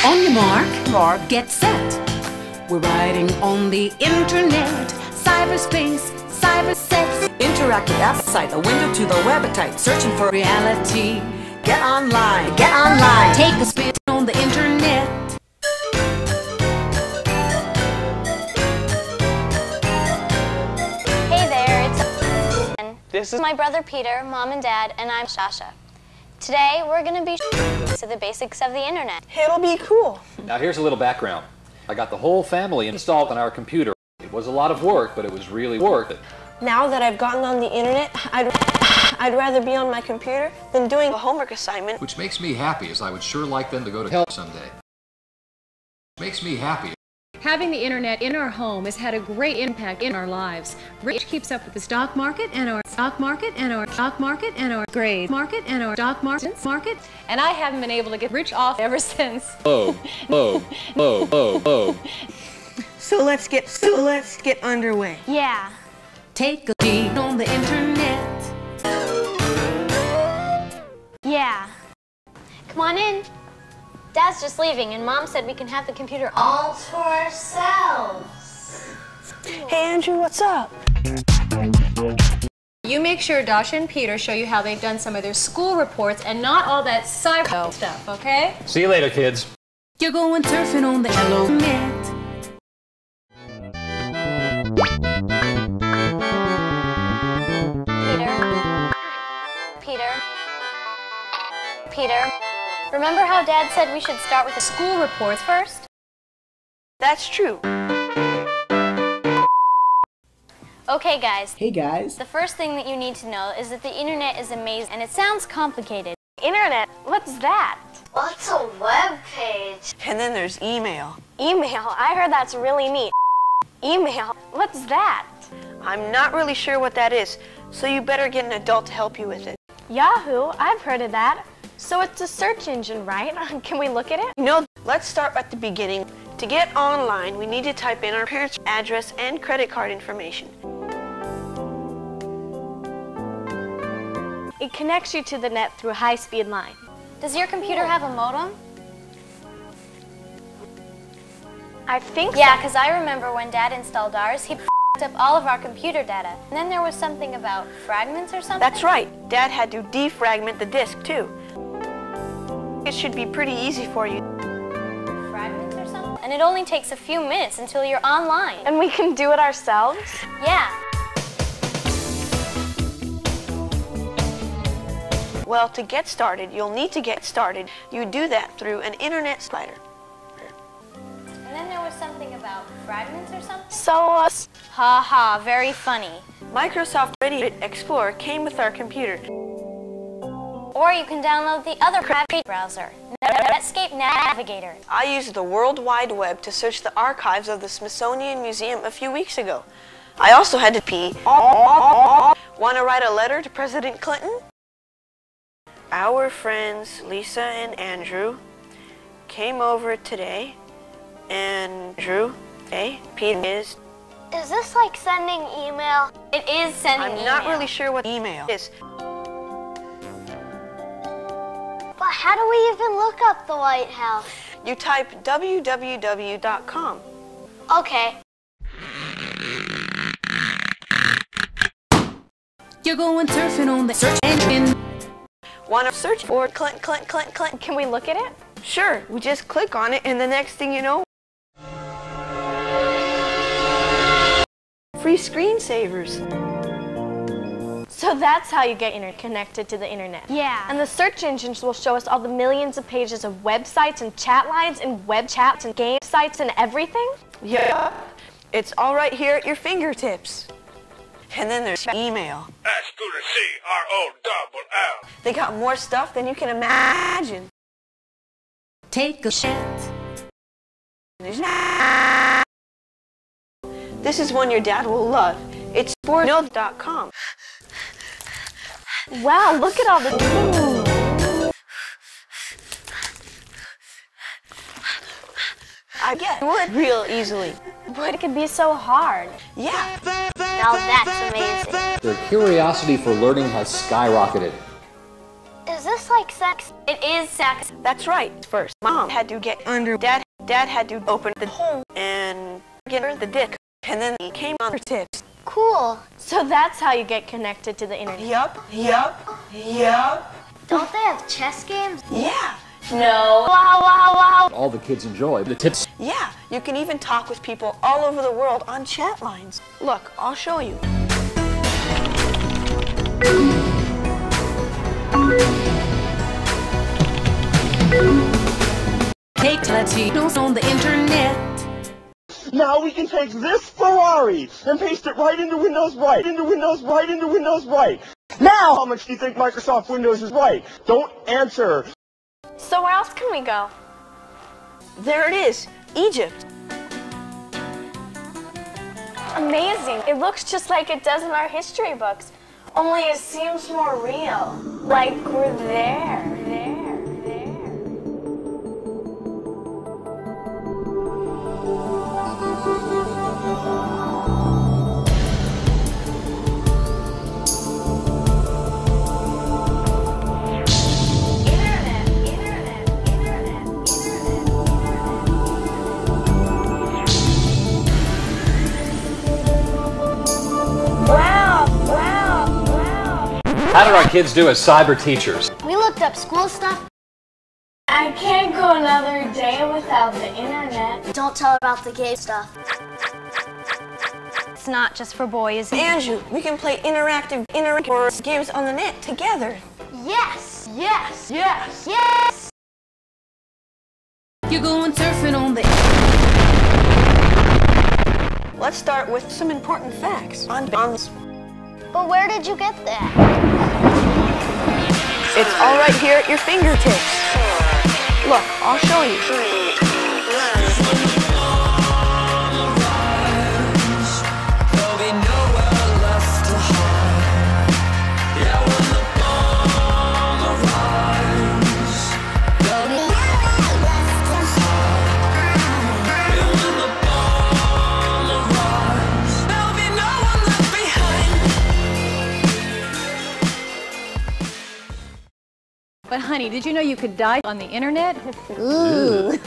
On your mark, get set. We're riding on the internet, cyberspace, cybersex. Interactive app site, a window to the web type, searching for reality. Get online, get online. Take a spin on the internet. Hey there, this is my brother Peter, Mom and Dad, and I'm Sasha. Today we're going to be to the basics of the internet. It'll be cool. Now here's a little background. I got the whole family installed on our computer. It was a lot of work, but it was really worth it. Now that I've gotten on the internet, I'd rather be on my computer than doing a homework assignment. Which makes me happy, as I would sure like them to go to hell someday. Makes me happy. Having the internet in our home has had a great impact in our lives. Rich keeps up with the stock market and our stock market and our stock market and our grade market and our stock market. And I haven't been able to get rich off ever since. Oh. So let's get underway. Yeah. Take a G on the internet. Yeah. Come on in. Dad's just leaving, and Mom said we can have the computer all to ourselves. Hey Andrew, what's up? You make sure Dasha and Peter show you how they've done some of their school reports and not all that cyber stuff, okay? See you later, kids. You're going surfing on the internet. Peter, remember how Dad said we should start with the school reports first? That's true. Okay, guys. Hey guys. The first thing that you need to know is that the internet is amazing, and it sounds complicated. Internet? What's that? What's a web page? And then there's email. Email? I heard that's really neat. Email? What's that? I'm not really sure what that is, so you better get an adult to help you with it. Yahoo? I've heard of that. So it's a search engine, right? Can we look at it? No, let's start at the beginning. To get online, we need to type in our parents' address and credit card information. It connects you to the net through a high-speed line. Does your computer have a modem? I think Yeah, because I remember when Dad installed ours, he up all of our computer data. And then there was something about fragments or something? That's right. Dad had to defragment the disk, too. It should be pretty easy for you. Fragments or something? And it only takes a few minutes until you're online. And we can do it ourselves? Yeah. Well, to get started, you'll need to get started. You do that through an internet slider. And then there was something about fragments or something? So, Ha ha, very funny. Microsoft Internet Explorer came with our computer. Or you can download the other crappy browser, Netscape Navigator. I used the World Wide Web to search the archives of the Smithsonian Museum a few weeks ago. I also had to pee. Want to write a letter to President Clinton? Our friends Lisa and Andrew came over today. Andrew, Pete is... Is this like sending email? It is sending email. I'm not really sure what email is. But how do we even look up the White House? You type www.com. Okay. You're going surfing on the search engine. Want to search for Clinton? can we look at it? Sure, we just click on it and the next thing you know, free screensavers. So that's how you get connected to the internet. Yeah. And the search engines will show us all the millions of pages of websites and chat lines and web chats and game sites and everything? Yeah, it's all right here at your fingertips. And then there's email. S-C-R-O-double-L. They got more stuff than you can imagine. Take a shit. This is one your dad will love. It's sportnote.com. Wow, look at all the... I get wood real easily. But it can be so hard. Yeah. Now that's amazing. Their curiosity for learning has skyrocketed. Is this like sex? It is sex. That's right. First, Mom had to get under Dad. Dad had to open the hole and get her the dick. And then he came on her tits. Cool. So that's how you get connected to the internet. Yup. Don't they have chess games? Yeah. No. Wow. All the kids enjoy the tips. Yeah. You can even talk with people all over the world on chat lines. Look, I'll show you. Take Latinos on the internet. Now we can take this Ferrari and paste it right into Windows Right. Into Windows Right. Now, how much do you think Microsoft Windows is right? Don't answer. So where else can we go? There it is, Egypt. Amazing. It looks just like it does in our history books. Only it seems more real. Like we're there. How did our kids do as cyber teachers? We looked up school stuff. I can't go another day without the internet. Don't tell about the gay stuff. It's not just for boys. Andrew, we can play interactive games on the net together. Yes. You're going surfing on the Let's start with some important facts on this. But where did you get that? It's all right here at your fingertips. Look, I'll show you. But honey, did you know you could die on the internet? Ooh.